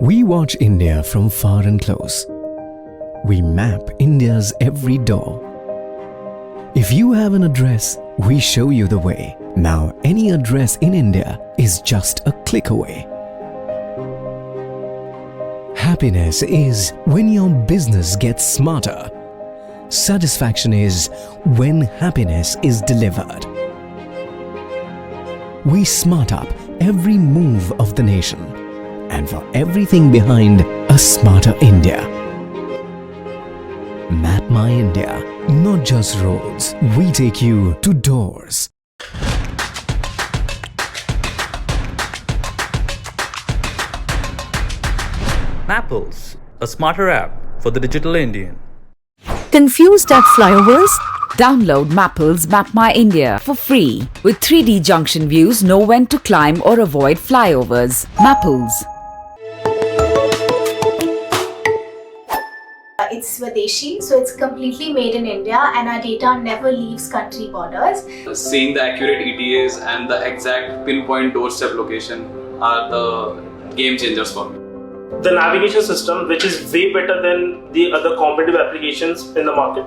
We watch India from far and close. We map India's every door. If you have an address, we show you the way. Now any address in India is just a click away. Happiness is when your business gets smarter. Satisfaction is when happiness is delivered. We smart up every move of the nation, and for everything behind a smarter India. Map My India, not just roads. We take you to doors. Mappls, a smarter app for the digital Indian. Confused at flyovers? Download Mappls Map My India for free. With 3D junction views, know when to climb or avoid flyovers. Mappls. It's Swadeshi, so it's completely made in India and our data never leaves country borders. Seeing the accurate ETAs and the exact pinpoint doorstep location are the game changers for me. The navigation system, which is way better than the other competitive applications in the market.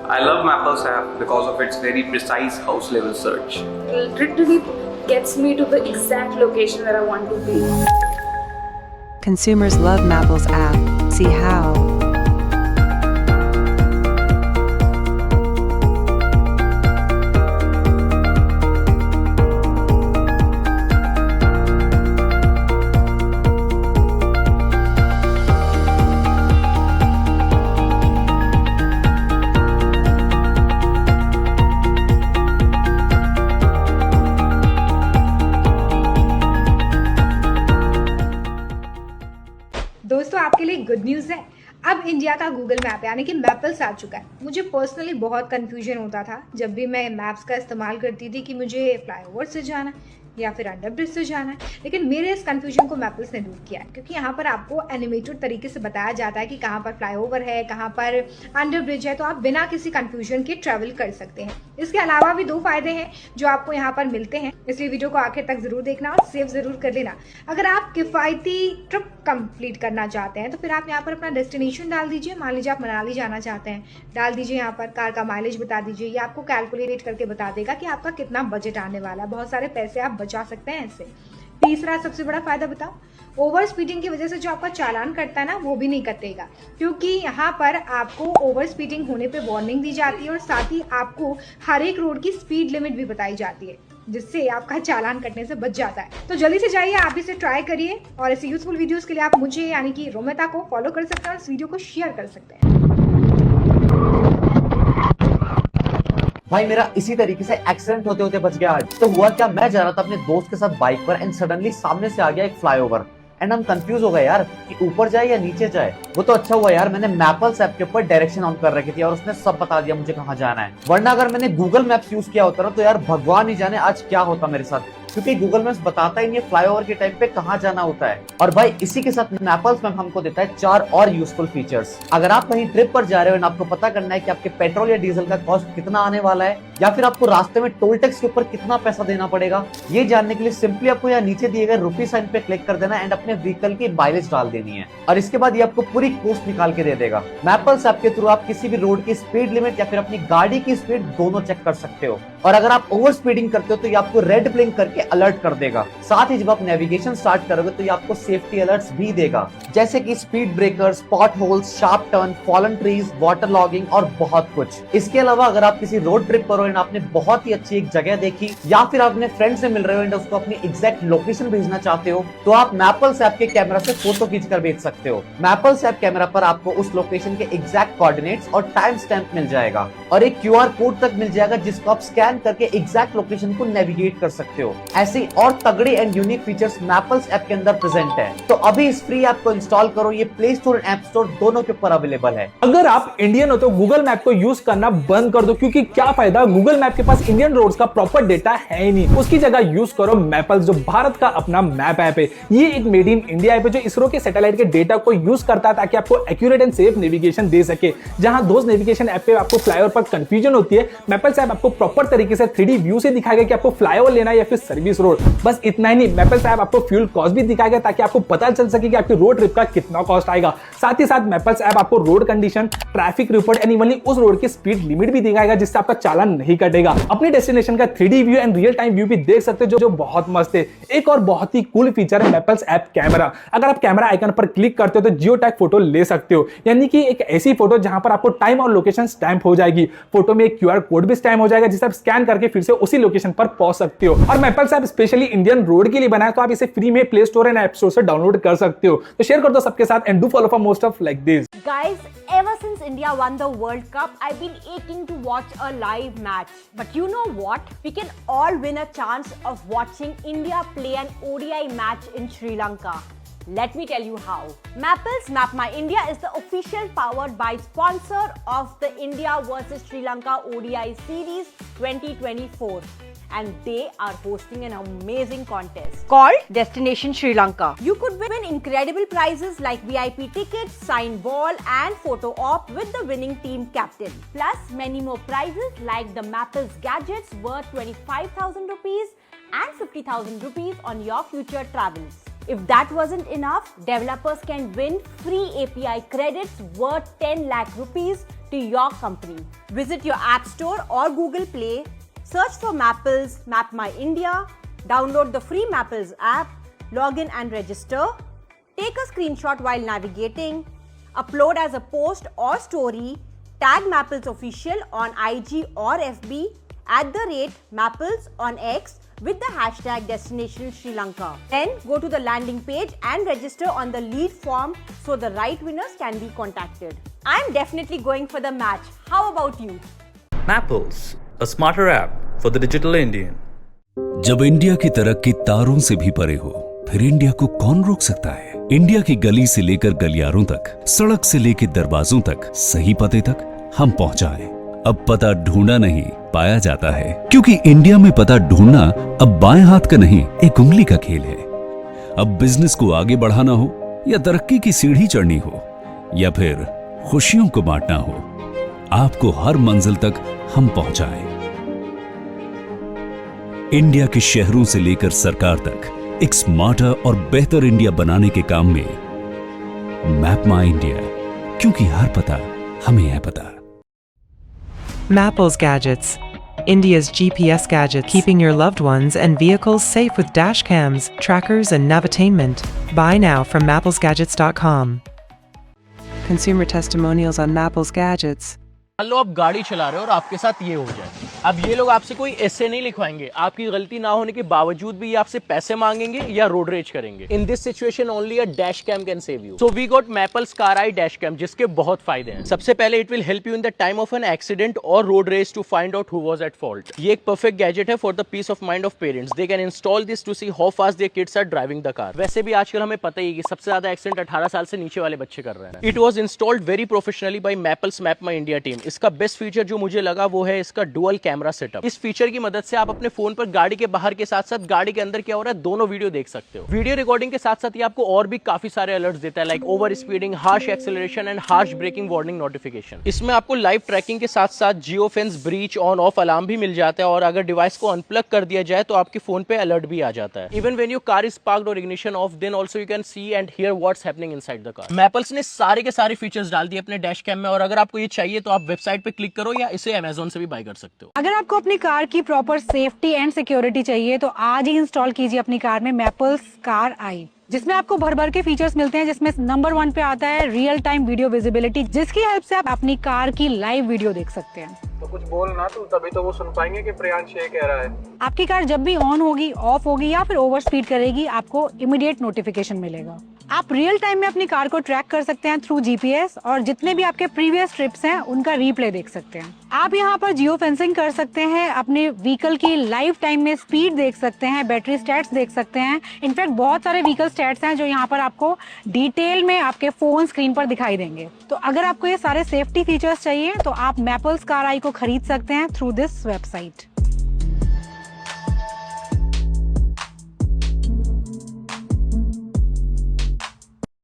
I love Mappls app because of its very precise house level search. It literally gets me to the exact location where I want to be. Consumers love Mappls app. See how. दोस्तों आपके लिए good news है। अब India का Google map यानी कि Maples आ चुका है। मुझे पर्सनली बहुत कन्फ्यूजन होता था जब भी मैं मैप्स का इस्तेमाल करती थी कि मुझे फ्लाईओवर से जाना है या फिर अंडर ब्रिज से जाना है, लेकिन मेरे इस कन्फ्यूजन को मैपल्स ने दूर किया है, क्योंकि यहाँ पर आपको एनिमेटेड तरीके से बताया जाता है कि कहाँ पर फ्लाईओवर है, कहाँ पर अंडर ब्रिज है, तो आप बिना किसी कन्फ्यूजन के ट्रैवल कर सकते हैं। इसके अलावा भी 2 फायदे हैं जो आपको यहाँ पर मिलते हैं, इसलिए वीडियो को आखिर तक जरूर देखना और सेव जरूर कर लेना। अगर आप किफ़ायती ट्रिप कंप्लीट करना चाहते हैं तो फिर आप यहाँ पर अपना डेस्टिनेशन डाल दीजिए। मान लीजिए आप मनाली जाना चाहते हैं, डाल दीजिए यहाँ पर कार का माइलेज बता दीजिए, ये आपको कैलकुलेट करके बता देगा कि आपका कितना बजट आने वाला है। बहुत सारे पैसे आप बचा सकते हैं ऐसे। तीसरा सबसे बड़ा फायदा बताओ, ओवर स्पीडिंग की वजह से जो आपका चालान कटता है ना, वो भी नहीं कटेगा, क्योंकि यहाँ पर आपको ओवर स्पीडिंग होने पे वार्निंग दी जाती है और साथ ही आपको हर एक रोड की स्पीड लिमिट भी बताई जाती है, जिससे आपका चालान कटने से बच जाता है। तो जल्दी से जाइए, आप इसे ट्राई करिए और ऐसे यूजफुल वीडियोस के लिए आप मुझे यानी कि रोमिता को फॉलो कर सकते हैं और इस वीडियो को शेयर कर सकते हैं। भाई मेरा इसी तरीके से एक्सीडेंट होते होते बच गया आज। तो हुआ क्या, मैं जा रहा था अपने दोस्त के साथ बाइक पर एंड सडनली सामने से आ गया एक फ्लाईओवर एंड हम कंफ्यूज हो गए यार कि ऊपर जाए या नीचे जाए। वो तो अच्छा हुआ यार मैंने मैपल्स ऐप के ऊपर डायरेक्शन ऑन कर रखी थी और उसने सब बता दिया मुझे कहाँ जाना है, वरना अगर मैंने गूगल मैप्स यूज किया होता ना तो यार भगवान ही जाने आज क्या होता मेरे साथ, क्योंकि गूगल मैप्स बताता ही नहीं है फ्लाईओवर के टाइम पे कहाँ जाना होता है। और भाई इसी के साथ मैपल्स मैप हमको देता है 4 और यूजफुल फीचर्स। अगर आप कहीं ट्रिप पर जा रहे हो और आपको पता करना है कि आपके पेट्रोल या डीजल का कॉस्ट कितना आने वाला है या फिर आपको रास्ते में टोल टैक्स के ऊपर कितना पैसा देना पड़ेगा, ये जानने के लिए सिंपली आपको यहाँ नीचे दिए गए रुपी साइन पे क्लिक कर देना एंड अपने व्हीकल की माइलेज डाल देनी है और इसके बाद ये आपको पूरी कोस्ट निकाल के दे देगा। मैपल्स ऐप के थ्रू आप किसी भी रोड की स्पीड लिमिट या फिर अपनी गाड़ी की स्पीड दोनों चेक कर सकते हो और अगर आप ओवर स्पीडिंग करते हो तो ये आपको रेड ब्लिंक करके अलर्ट कर देगा। साथ ही जब आप नेविगेशन स्टार्ट करोगे तो ये आपको सेफ्टी अलर्ट्स भी देगा, जैसे कि speed breakers, pot holes, sharp turn, fallen trees, water logging और बहुत कुछ। इसके अलावा अगर आप किसी रोड ट्रिप पर हो एंड आपने बहुत ही अच्छी एक जगह देखी या फिर आप अपने फ्रेंड से मिल रहे हो एंड उसको अपनी एग्जैक्ट लोकेशन भेजना चाहते हो तो आप मैपल्स ऐप के कैमरा से फोटो खींचकर भेज सकते हो। मैपल्स ऐप कैमरा पर आपको उस लोकेशन के एग्जैक्ट कोऑर्डिनेट्स और टाइम स्टैम्प मिल जाएगा और एक क्यूआर कोड तक मिल जाएगा जिसको आप स्कैन करके एग्जैक्ट लोकेशन को नेविगेट कर सकते हो। ऐसे और तगड़े and unique features Maples app के अंदर प्रेजेंट है। तो अभी इस फ्री ऐप को इंस्टॉल करो, ये प्ले स्टोर और ऐप स्टोर दोनों के ऊपर अवेलेबल है। अगर आप इंडियन हो तो गूगल मैप को यूज करना बंद कर दो, क्योंकि क्या फायदा, गूगल मैप के पास इंडियन रोड्स का प्रॉपर डेटा है ही नहीं। उसकी जगह यूज करो मैपल्स, जो भारत का अपना मैप ऐप है। ये एक मेड इन इंडिया ऐप है जो इसरो के सैटेलाइट के डेटा को यूज करता है ताकि आपको एक्यूरेट एंड सेफ नेविगेशन दे सके। जहां दोस्त नेविगेशन ऐप पे आपको फ्लाईओवर पर कंफ्यूजन होती है, मैपल्स ऐप आपको प्रॉपर तरीके से 3D व्यू से दिखाएगा कि आपको फ्लाईओवर लेना है या फिर सर्विस सर्विस रोड। बस इतना ही नहीं, मैपल्स ऐप आपको फ्यूल कॉस्ट भी दिखाएगा ताकि आपको पता चल सके कि आपकी रोड ट्रिप का कितना कॉस्ट आएगा। साथ ही साथ मैपल्स ऐप आपको road condition, traffic report and evenly उस रोड की स्पीड लिमिट भी दिखाएगा जिससे आपका चालान नहीं कटेगा। अपने डेस्टिनेशन का 3D view and real time view भी देख सकते हो जो बहुत मस्त है। एक और बहुत ही कूल फीचर है मैपल्स ऐप कैमरा। अगर आप कैमरा आइकन पर क्लिक करते हो तो जियो टैग फोटो ले सकते हो, यानी कि एक ऐसी फोटो जहां पर आपको टाइम और लोकेशन स्टैंप हो जाएगी। फोटो में एक QR कोड भी स्टैंप हो जाएगा जिसे आप स्कैन करके फिर से उसी लोकेशन पर पहुंच सकते हो। और Maples app specially Indian road के लिए बना है, तो आप इसे फ्री में play store and app store से डाउनलोड कर सकते हो। तो शेयर कर दो सबके साथ and do follow for more stuff like this. Guys, ever since India won the World Cup, I've been aching to watch a live match. But you know what? We can all win a chance of watching India play an ODI match in Sri Lanka. Let me tell you how. Mappls Map My India is the official powered by sponsor of the India vs Sri Lanka ODI series 2024. And they are hosting an amazing contest called Destination Sri Lanka. You could win incredible prizes like VIP tickets, signed ball and photo op with the winning team captain. Plus many more prizes like the Mappls gadgets worth 25,000 rupees and 50,000 rupees on your future travels. If that wasn't enough, developers can win free API credits worth 10 lakh rupees to your company. Visit your App Store or Google Play. Search for Mappls Map My India, download the free Mappls app, log in and register, take a screenshot while navigating, upload as a post or story, tag Mappls Official on IG or FB, @Mappls on X with the hashtag Destination Sri Lanka. Then go to the landing page and register on the lead form so the right winners can be contacted. I'm definitely going for the match. How about you? Mappls, a smarter app for the digital Indian. जब India की तरक्की तारों से भी परे हो, फिर India को कौन रोक सकता है? इंडिया की गली से लेकर गलियारों तक, सड़क से लेकर दरवाजों तक, सही पते तक हम पहुंचाए। अब पता ढूंढा नहीं, पाया जाता है, क्योंकि इंडिया में पता ढूंढना अब बाएं हाथ का नहीं, एक उंगली का खेल है। अब बिजनेस को आगे बढ़ाना हो या तरक्की की सीढ़ी चढ़नी हो या फिर खुशियों को बांटना हो, आपको हर मंजिल तक हम पहुंचाएं। इंडिया के शहरों से लेकर सरकार तक एक स्मार्टर और बेहतर इंडिया बनाने के काम में मैप माई इंडिया, क्योंकि हर पता हमें है पता। Mappls Gadgets, India's GPS gadget, keeping your loved ones and vehicles safe with dash cams, trackers and navitainment. Buy now from mapplesgadgets.com. Consumer testimonials on Mappls Gadgets. मान लो आप गाड़ी चला रहे हो और आपके साथ ये हो जाए, अब ये लोग आपसे कोई ऐसे नहीं लिखवाएंगे, आपकी गलती ना होने के बावजूद भी ये आपसे पैसे मांगेंगे या रोड रेज करेंगे। In this situation only a dash cam can save you. So we got Mappls car eye dash cam, जिसके बहुत फायदे हैं। सबसे पहले it will help you in the time of an accident और road rage to find out who was at fault. ये एक perfect gadget है for the peace of mind of parents. They can install this to see how fast their kids are driving the car. वैसे भी आजकल हमें पता ही है कि सबसे ज्यादा एक्सीडेंट 18 साल से नीचे वाले बच्चे कर रहे हैं। It was installed very professionally by Mappls map my India team. इसका बेस्ट फीचर जो मुझे लगा वो है इसका डुअल कैमरा सेटअप। इस फीचर की मदद से आप अपने फोन पर गाड़ी के बाहर के साथ साथ गाड़ी के अंदर क्या हो रहा है दोनों वीडियो देख सकते हो। वीडियो रिकॉर्डिंग के साथ साथ ये आपको और भी काफी सारे अलर्ट्स देता है, like over speeding, harsh acceleration and harsh braking warning notification. इसमें आपको लाइव ट्रैकिंग के साथ साथ geo fence, breach, on off alarm भी मिल जाता है, और अगर डिवाइस को अनप्लग कर दिया जाए तो आपके फोन पे अलर्ट भी आ जाता है। Even when your car is parked और ignition off, then also you can see and hear what's happening inside the car. Mappls ने सारे के सारे फीचर्स डाल दिए अपने डैश कैम में, और अगर आपको ये चाहिए तो आप वेबसाइट पे क्लिक करो या इसे अमेज़न से भी बाय कर सकते हो। अगर आपको अपनी कार की प्रॉपर सेफ्टी एंड सिक्योरिटी चाहिए तो आज ही इंस्टॉल कीजिए अपनी कार में मैपल्स कार आई, जिसमें आपको भर भर के फीचर्स मिलते हैं, जिसमें नंबर 1 पे आता है रियल टाइम वीडियो विजिबिलिटी, जिसकी हेल्प से आप अपनी कार की लाइव वीडियो देख सकते हैं। तो कुछ बोल ना तू, तभी तो वो सुन पाएंगे कि प्रियांश ये कह रहा है। आपकी कार जब भी ऑन होगी, ऑफ होगी या फिर ओवर स्पीड करेगी, आपको इमीडिएट नोटिफिकेशन मिलेगा। आप रियल टाइम में अपनी कार को ट्रैक कर सकते हैं थ्रू GPS, और जितने भी आपके प्रीवियस ट्रिप्स हैं उनका रीप्ले देख सकते हैं। आप यहाँ पर जियो फेंसिंग कर सकते हैं, अपने व्हीकल की लाइव टाइम में स्पीड देख सकते हैं, बैटरी स्टैट्स देख सकते हैं। इनफैक्ट बहुत सारे व्हीकल स्टैट्स हैं जो यहाँ पर आपको डिटेल में आपके फोन स्क्रीन पर दिखाई देंगे। तो अगर आपको ये सारे सेफ्टी फीचर्स चाहिए तो आप मैपल्स कार आई को खरीद सकते हैं थ्रू दिस वेबसाइट।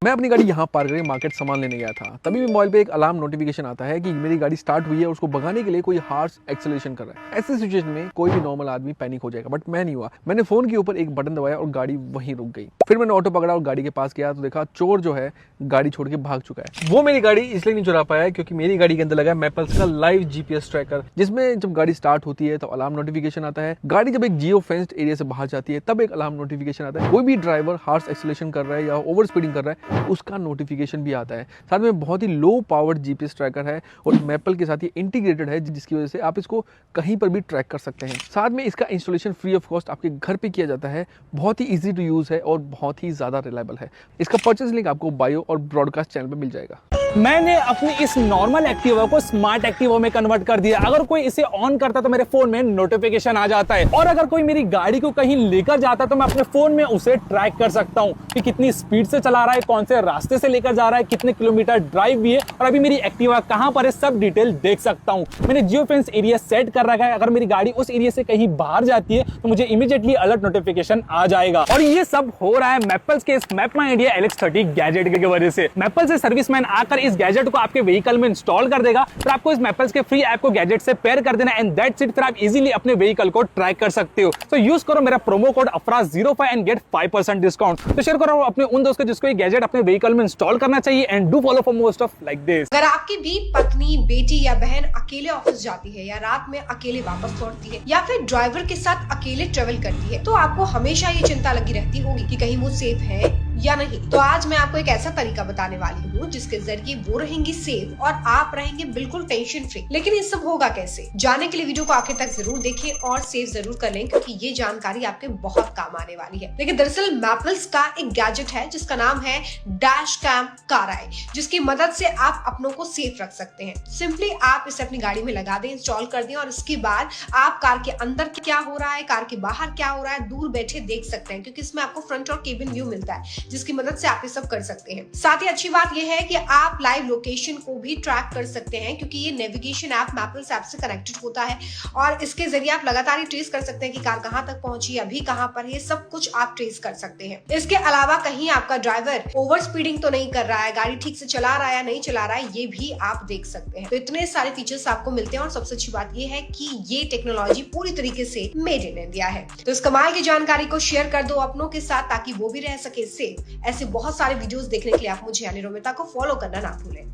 मैं अपनी गाड़ी यहाँ पार्क करके मार्केट सामान लेने गया था, तभी मोबाइल पे एक अलार्म नोटिफिकेशन आता है कि मेरी गाड़ी स्टार्ट हुई है और उसको भगाने के लिए कोई हार्श एक्सेलरेशन कर रहा है। ऐसी सिचुएशन में कोई भी नॉर्मल आदमी पैनिक हो जाएगा, बट मैं नहीं हुआ। मैंने फोन के ऊपर एक बटन दबाया और गाड़ी वहीं रुक गई। फिर मैंने ऑटो पकड़ा और गाड़ी के पास गया तो देखा चोर जो है गाड़ी छोड़ के भाग चुका है। वो मेरी गाड़ी इसलिए नहीं चुरा पाया क्योंकि मेरी गाड़ी के अंदर लगा है मैपल्स का लाइव जीपीएस ट्रैकर, जिसमें जब गाड़ी स्टार्ट होती है तो अलार्म नोटिफिकेशन आता है। गाड़ी जब एक जियो फेंस्ड एरिया से बाहर जाती है तब एक अलार्म नोटिफिकेशन आता है। कोई भी ड्राइवर हार्श एक्सेलरेशन कर रहा है या ओवर स्पीडिंग कर रहा है उसका नोटिफिकेशन भी आता है। साथ में बहुत ही लो पावर्ड जीपीएस ट्रैकर है और मैपल के साथ ये इंटीग्रेटेड है, जिसकी वजह से आप इसको कहीं पर भी ट्रैक कर सकते हैं। साथ में इसका इंस्टॉलेशन फ्री ऑफ कॉस्ट आपके घर पे किया जाता है। बहुत ही इजी टू यूज है और बहुत ही ज्यादा रिलायबल है। इसका परचेज लिंक आपको बायो और ब्रॉडकास्ट चैनल पे मिल जाएगा। मैंने अपनी इस नॉर्मल एक्टिवा को स्मार्ट एक्टिवा में कन्वर्ट कर दिया। अगर कोई इसे ऑन करता तो मेरे फोन में नोटिफिकेशन आ जाता है और अगर कोई मेरी गाड़ी को कहीं लेकर जाता तो मैं अपने फोन में उसे ट्रैक कर सकता हूँ कि कितनी स्पीड से चला रहा है, कौन से रास्ते से लेकर जा रहा है, कितने किलोमीटर ड्राइव भी है और अभी मेरी एक्टिवा कहां पर है, सब डिटेल देख सकता हूं। मैंने जियो फेंस एरिया सेट कर रखा है। अगर मेरी गाड़ी उस एरिया से कहीं बाहर जाती है तो मुझे इमीडिएटली अलर्ट नोटिफिकेशन आ जाएगा। और ये सब हो रहा है मैपल्स के इस map my India LX30 gadget की वजह से। मैपल से सर्विसमैन आकर इस गैजेट को आपके व्हीकल में इंस्टॉल कर देगा। फिर आपको इस मैपल्स के फ्री ऐप को गैजेट से पेयर कर देना एंड दैट्स इट। फिर आप इजीली अपने व्हीकल को ट्रैक कर सकते हो। तो यूज करो मेरा promo code AFRAZ05 and get 5% discount. तो शेयर करो अपने उन दोस्तों जिसको ये गैजेट अपने व्हीकल में इंस्टॉल करना चाहिए and do follow for more stuff like this. अगर आपकी भी पत्नी, बेटी या बहन अकेले ऑफिस जाती है या रात में अकेले वापस लौटती है या फिर ड्राइवर के साथ अकेले ट्रेवल करती है तो आपको हमेशा ये चिंता लगी रहती होगी कि कहीं वो सेफ है या नहीं। तो आज मैं आपको एक ऐसा तरीका बताने वाली हूँ जिसके जरिए वो रहेंगी सेफ और आप रहेंगे बिल्कुल टेंशन फ्री। लेकिन ये सब होगा कैसे, जानने के लिए वीडियो को आखिर तक जरूर देखें और सेव जरूर कर लें क्योंकि ये जानकारी आपके बहुत काम आने वाली है। लेकिन दरअसल मैपल्स का एक गैजेट है जिसका नाम है डैश कैम कार आई, जिसकी मदद से आप अपनों को सेफ रख सकते हैं। सिंपली आप इसे अपनी गाड़ी में लगा दें, इंस्टॉल कर दें और इसके बाद आप कार के अंदर क्या हो रहा है, कार के बाहर क्या हो रहा है, दूर बैठे देख सकते हैं क्योंकि इसमें आपको फ्रंट और केबिन व्यू मिलता है जिसकी मदद से आप ये सब कर सकते हैं। साथ ही अच्छी बात यह है कि आप लाइव लोकेशन को भी ट्रैक कर सकते हैं क्योंकि ये नेविगेशन ऐप मैपल्स ऐप से कनेक्टेड होता है और इसके जरिए आप लगातार ट्रेस कर सकते हैं कि कार कहां तक पहुंची, अभी कहां पर है, सब कुछ आप ट्रेस कर सकते हैं। इसके अलावा कहीं आपका ड्राइवर ओवर स्पीडिंग तो नहीं कर रहा है, गाड़ी ठीक से चला रहा है या नहीं चला रहा है, ये भी आप देख सकते हैं। तो इतने सारे फीचर्स आपको मिलते हैं और सबसे अच्छी बात ये है कि ये टेक्नोलॉजी पूरी तरीके से मेड इन इंडिया है। तो इस कमाल की जानकारी को शेयर कर दो अपनों के साथ ताकि वो भी रह सके सेफ। ऐसे बहुत सारे वीडियोस देखने के लिए आप मुझे यानी रोमिता को फॉलो करना ना भूलें।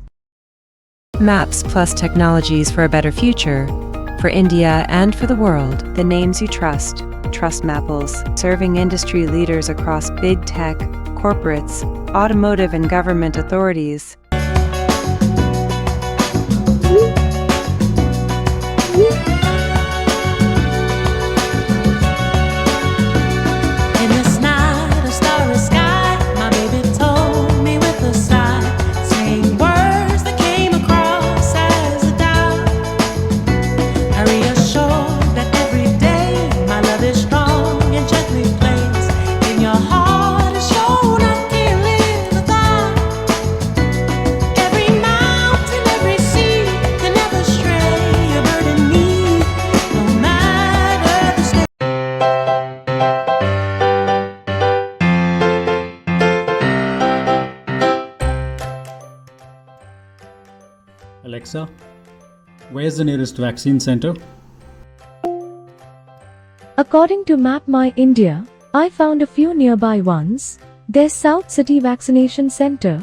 Maps plus technologies for a better future. For India and for the world. The names you trust. Trust Mappls. Serving industry leaders across big tech, corporates, automotive and government authorities. Alexa, where's the nearest vaccine center? According to Map My India, I found a few nearby ones. There's South City Vaccination Center,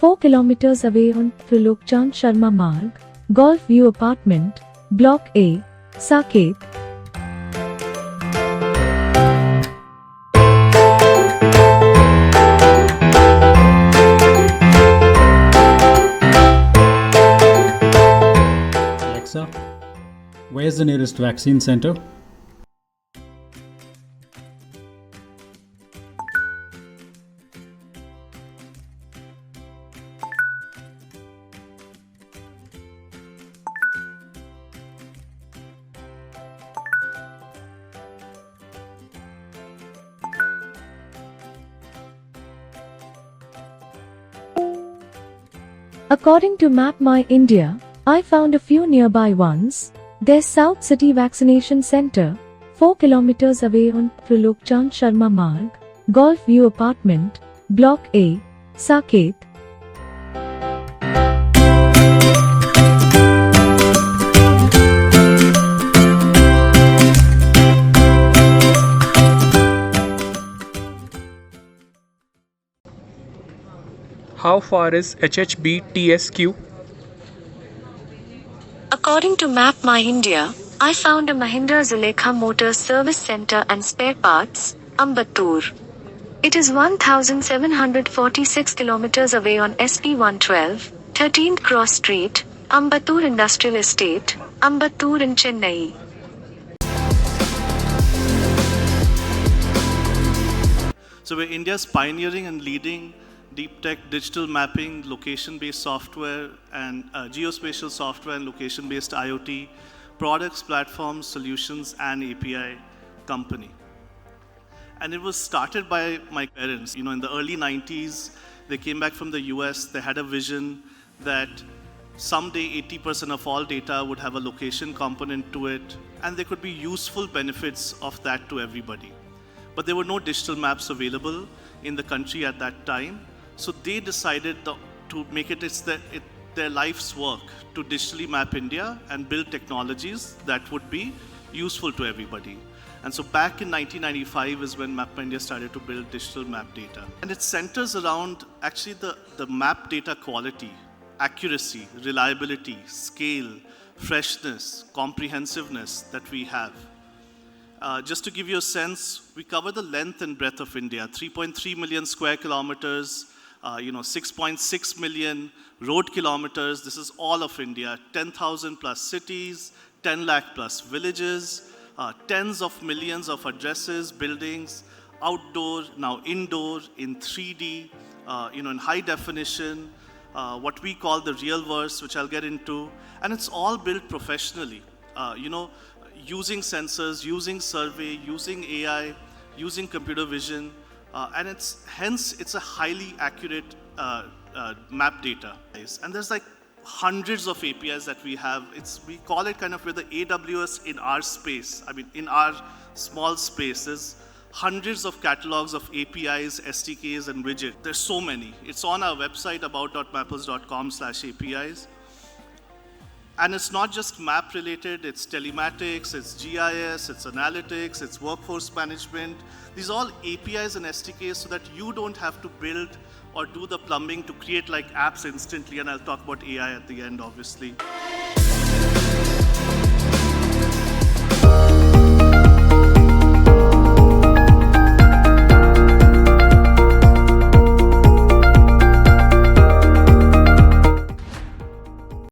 4 kilometers away on Trilokchand Sharma Marg, Golf View Apartment, Block A, Saket. Alexa, where's the nearest vaccine center? According to Map My India, I found a few nearby ones. There's South City Vaccination Center, 4 kilometers away on Trilokchand Sharma Marg, Golf View Apartment, Block A, Saket. How far is HHB TSQ? According to Map My India, I found a Mahindra Zulekha Motors Service Center and Spare Parts, Ambattur. It is 1,746 kilometers away on SP 112, 13th Cross Street, Ambattur Industrial Estate, Ambattur in Chennai. So where India's pioneering and leading deep tech digital mapping, location-based software, and geospatial software and location-based IoT products, platforms, solutions, and API company. And it was started by my parents. You know, in the early 90s, they came back from the US. They had a vision that someday 80% of all data would have a location component to it, and there could be useful benefits of that to everybody. But there were no digital maps available in the country at that time. So they decided to make it their life's work to digitally map India and build technologies that would be useful to everybody. And so back in 1995 is when Map My India started to build digital map data. And it centers around actually the map data quality, accuracy, reliability, scale, freshness, comprehensiveness that we have. Just to give you a sense, we cover the length and breadth of India, 3.3 million square kilometers, 6.6 million road kilometers. This is all of India, 10,000 plus cities, 10 lakh plus villages, tens of millions of addresses, buildings, outdoor, now indoor, in 3D, in high definition, what we call the real verse, which I'll get into. And it's all built professionally, using sensors, using survey, using AI, using computer vision. And hence it's a highly accurate map data. And there's like hundreds of APIs that we have. We call it kind of we're the AWS in our space. I mean, in our small space, there's hundreds of catalogs of APIs, SDKs, and widgets. There's so many. It's on our website, about.mappls.com/APIs. And it's not just map related, it's telematics, it's GIS, it's analytics, it's workforce management. These are all APIs and SDKs so that you don't have to build or do the plumbing to create like apps instantly. And I'll talk about AI at the end, obviously.